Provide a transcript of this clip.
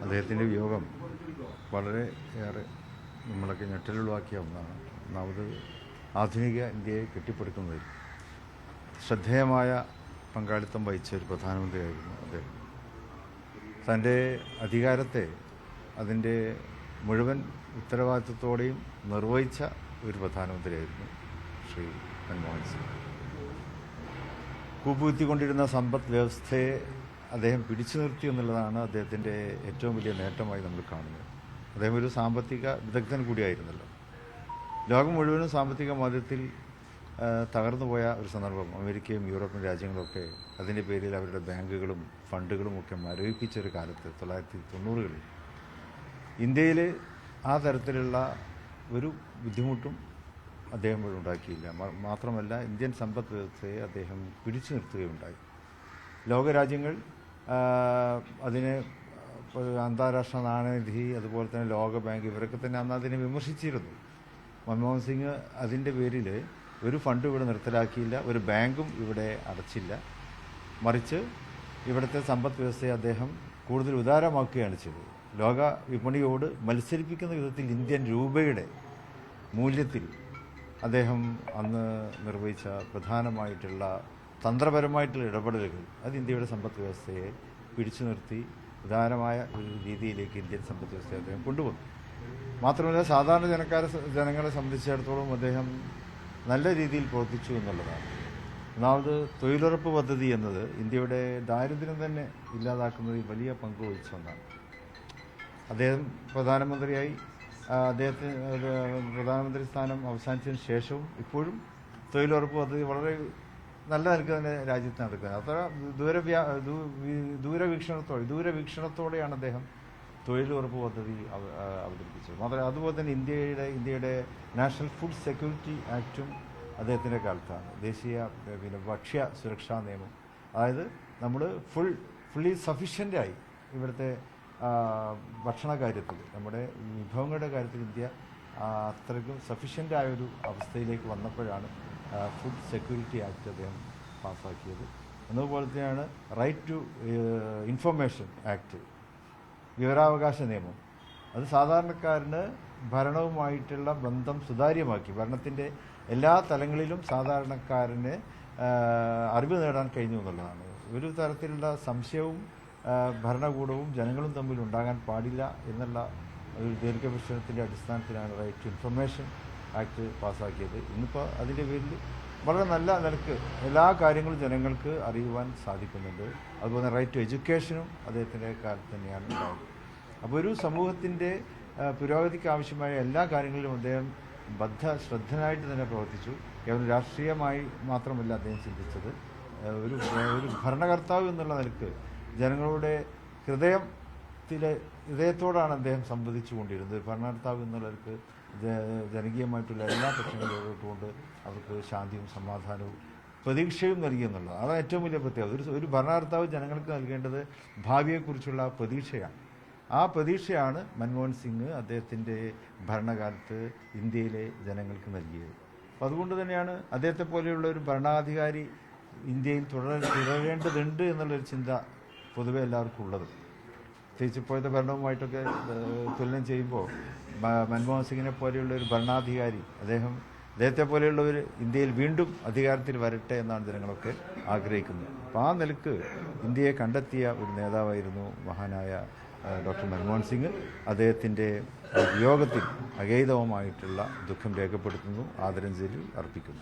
അദ്ദേഹത്തിൻ്റെ വിയോഗം വളരെ ഏറെ നമ്മളൊക്കെ ഞെട്ടലുളവാക്കിയ ഒന്നാണ്. ഒന്നാമത് ആധുനിക ഇന്ത്യയെ കെട്ടിപ്പടുക്കുന്നതിൽ ശ്രദ്ധേയമായ പങ്കാളിത്തം വഹിച്ച ഒരു പ്രധാനമന്ത്രിയായിരുന്നു അദ്ദേഹം. തൻ്റെ അധികാരത്തെ അതിൻ്റെ മുഴുവൻ ഉത്തരവാദിത്വത്തോടെയും നിർവഹിച്ച ഒരു പ്രധാനമന്ത്രിയായിരുന്നു ശ്രീ മൻമോഹൻ സിംഗ്. കൂപ്പുകുത്തിക്കൊണ്ടിരുന്ന സമ്പദ് വ്യവസ്ഥയെ അദ്ദേഹം പിടിച്ചു നിർത്തി എന്നുള്ളതാണ് അദ്ദേഹത്തിൻ്റെ ഏറ്റവും വലിയ നേട്ടമായി നമ്മൾ കാണുന്നത്. അദ്ദേഹം ഒരു സാമ്പത്തിക വിദഗ്ധൻ കൂടിയായിരുന്നല്ലോ. ലോകം മുഴുവനും സാമ്പത്തിക മധ്യത്തിൽ തകർന്നുപോയ ഒരു സന്ദർഭം അമേരിക്കയും യൂറോപ്യൻ രാജ്യങ്ങളൊക്കെ അതിൻ്റെ പേരിൽ അവരുടെ ബാങ്കുകളും ഫണ്ടുകളും ഒക്കെ മരവിപ്പിച്ചൊരു കാലത്ത് 1990-കളിൽ ഇന്ത്യയിൽ ആ തരത്തിലുള്ള ഒരു ബുദ്ധിമുട്ടും അദ്ദേഹം ഉണ്ടാക്കിയില്ല. മാത്രമല്ല ഇന്ത്യൻ സമ്പദ് വ്യവസ്ഥയെ അദ്ദേഹം പിടിച്ചു നിർത്തുകയുണ്ടായി. ലോകരാജ്യങ്ങൾ അതിന് അന്താരാഷ്ട്ര നാണയനിധി അതുപോലെ തന്നെ ലോക ബാങ്ക് ഇവരൊക്കെ തന്നെ അന്ന് അതിനെ വിമർശിച്ചിരുന്നു. മൻമോഹൻ സിംഗ് അതിൻ്റെ പേരിൽ ഒരു ഫണ്ട് ഇവിടെ നിർത്തലാക്കിയില്ല, ഒരു ബാങ്കും ഇവിടെ അടച്ചില്ല. മറിച്ച് ഇവിടുത്തെ സമ്പദ് വ്യവസ്ഥയെ അദ്ദേഹം കൂടുതൽ ഉദാരമാക്കുകയാണ് ചെയ്തത്. ലോക വിപണിയോട് മത്സരിപ്പിക്കുന്ന വിധത്തിൽ ഇന്ത്യൻ രൂപയുടെ മൂല്യത്തിൽ അദ്ദേഹം അന്ന് നിർവഹിച്ച പ്രധാനമായിട്ടുള്ള തന്ത്രപരമായിട്ടുള്ള ഇടപെടലുകൾ അത് ഇന്ത്യയുടെ സമ്പദ് വ്യവസ്ഥയെ പിടിച്ചു നിർത്തി ഉദാരമായ ഒരു രീതിയിലേക്ക് ഇന്ത്യൻ സമ്പദ് വ്യവസ്ഥയെ അദ്ദേഹം കൊണ്ടുവന്നു. മാത്രമല്ല സാധാരണ ജനങ്ങളെ സംബന്ധിച്ചിടത്തോളം അദ്ദേഹം നല്ല രീതിയിൽ പ്രവർത്തിച്ചു എന്നുള്ളതാണ്. ഒന്നാമത് തൊഴിലുറപ്പ് പദ്ധതി എന്നത് ഇന്ത്യയുടെ ദാരിദ്ര്യം തന്നെ ഇല്ലാതാക്കുന്നതിൽ വലിയ പങ്ക് വഹിച്ച ഒന്നാണ്. അദ്ദേഹം പ്രധാനമന്ത്രിയായി അദ്ദേഹത്തിന് പ്രധാനമന്ത്രി സ്ഥാനം അവസാനിച്ചതിന് ശേഷവും ഇപ്പോഴും തൊഴിലുറപ്പ് പദ്ധതി വളരെ നല്ല നിലക്ക് തന്നെ രാജ്യത്ത് നടക്കുന്നത്. അത്ര ദൂരവീക്ഷണത്തോടെയാണ് അദ്ദേഹം തൊഴിലുറപ്പ് പദ്ധതി അവതരിപ്പിച്ചത്. മാത്രമല്ല അതുപോലെ തന്നെ ഇന്ത്യയുടെ നാഷണൽ ഫുഡ് സെക്യൂരിറ്റി ആക്റ്റും അദ്ദേഹത്തിൻ്റെ കാലത്താണ്. ദേശീയ ഭക്ഷ്യ സുരക്ഷാ നിയമം, അതായത് നമ്മൾ ഫുള്ളി സഫീഷ്യൻ്റായി ഇവിടുത്തെ ഭക്ഷണ കാര്യത്തിൽ നമ്മുടെ വിഭവങ്ങളുടെ കാര്യത്തിൽ ഇന്ത്യ അത്രയ്ക്കും സഫീഷ്യൻ്റായൊരു അവസ്ഥയിലേക്ക് വന്നപ്പോഴാണ് ഫുഡ് സെക്യൂരിറ്റി ആക്ട് അദ്ദേഹം പാസ്സാക്കിയത്. അതുപോലെ തന്നെയാണ് റൈറ്റ് ടു ഇൻഫർമേഷൻ ആക്ട്, വിവരാവകാശ നിയമം. അത് സാധാരണക്കാരന് ഭരണവുമായിട്ടുള്ള ബന്ധം സുതാര്യമാക്കി ഭരണത്തിൻ്റെ എല്ലാ തലങ്ങളിലും സാധാരണക്കാരന് അറിവ് നേടാൻ കഴിഞ്ഞു എന്നുള്ളതാണ്. ഒരു തരത്തിലുള്ള സംശയവും ഭരണകൂടവും ജനങ്ങളും തമ്മിൽ ഉണ്ടാകാൻ പാടില്ല എന്നുള്ള ഒരു ദീർഘവീക്ഷണത്തിൻ്റെ അടിസ്ഥാനത്തിലാണ് റൈറ്റ് ടു ഇൻഫർമേഷൻ ആക്ട് പാസ്സാക്കിയത്. ഇന്നിപ്പോൾ അതിൻ്റെ പേരിൽ വളരെ നല്ല നിലക്ക് എല്ലാ കാര്യങ്ങളും ജനങ്ങൾക്ക് അറിയുവാൻ സാധിക്കുന്നുണ്ട്. അതുപോലെ റൈറ്റ് ടു എഡ്യൂക്കേഷനും അദ്ദേഹത്തിൻ്റെ കാലത്ത് തന്നെയാണ് ഉണ്ടായത്. അപ്പോൾ ഒരു സമൂഹത്തിൻ്റെ പുരോഗതിക്ക് ആവശ്യമായ എല്ലാ കാര്യങ്ങളിലും അദ്ദേഹം ശ്രദ്ധനായിട്ട് തന്നെ പ്രവർത്തിച്ചു. കേവലം രാഷ്ട്രീയമായി മാത്രമല്ല അദ്ദേഹം ചിന്തിച്ചത്. ഒരു ഭരണകർത്താവ് എന്നുള്ള നിലക്ക് ജനങ്ങളുടെ ഹൃദയത്തോടാണ് അദ്ദേഹം സംവദിച്ചു കൊണ്ടിരുന്നത്. ഭരണകർത്താവ് എന്നുള്ളവർക്ക് ജനകീയമായിട്ടുള്ള എല്ലാ പ്രശ്നങ്ങളും ഇടപെട്ടുകൊണ്ട് അവർക്ക് ശാന്തിയും സമാധാനവും പ്രതീക്ഷയും നൽകിയെന്നുള്ളത് അതാണ് ഏറ്റവും വലിയ പ്രത്യേകത. ഒരു ഭരണകർത്താവ് ജനങ്ങൾക്ക് നൽകേണ്ടത് ഭാവിയെക്കുറിച്ചുള്ള പ്രതീക്ഷയാണ്. ആ പ്രതീക്ഷയാണ് മൻമോഹൻ സിംഗ് അദ്ദേഹത്തിൻ്റെ ഭരണകാലത്ത് ഇന്ത്യയിലെ ജനങ്ങൾക്ക് നൽകിയത്. അപ്പം അതുകൊണ്ട് തന്നെയാണ് അദ്ദേഹത്തെ പോലെയുള്ള ഒരു ഭരണാധികാരി ഇന്ത്യയിൽ തുടരേണ്ടതുണ്ട് എന്നുള്ളൊരു ചിന്ത പൊതുവെ എല്ലാവർക്കും ഉള്ളത്. പ്രത്യേകിച്ച് ഇപ്പോഴത്തെ ഭരണവുമായിട്ടൊക്കെ തുലനം ചെയ്യുമ്പോൾ മൻമോഹൻ സിംഗിനെ പോലെയുള്ള ഒരു ഭരണാധികാരി അദ്ദേഹത്തെ പോലെയുള്ളവർ ഇന്ത്യയിൽ വീണ്ടും അധികാരത്തിൽ വരട്ടെ എന്നാണ് ജനങ്ങളൊക്കെ ആഗ്രഹിക്കുന്നത്. അപ്പോൾ ആ നിലക്ക് ഇന്ത്യയെ കണ്ടെത്തിയ ഒരു നേതാവായിരുന്നു മഹാനായ ഡോക്ടർ മൻമോഹൻ സിംഗ്. അദ്ദേഹത്തിൻ്റെ വിയോഗത്തിൽ അഗൈതവമായിട്ടുള്ള ദുഃഖം രേഖപ്പെടുത്തുന്നു, ആദരാഞ്ജലി അർപ്പിക്കുന്നു.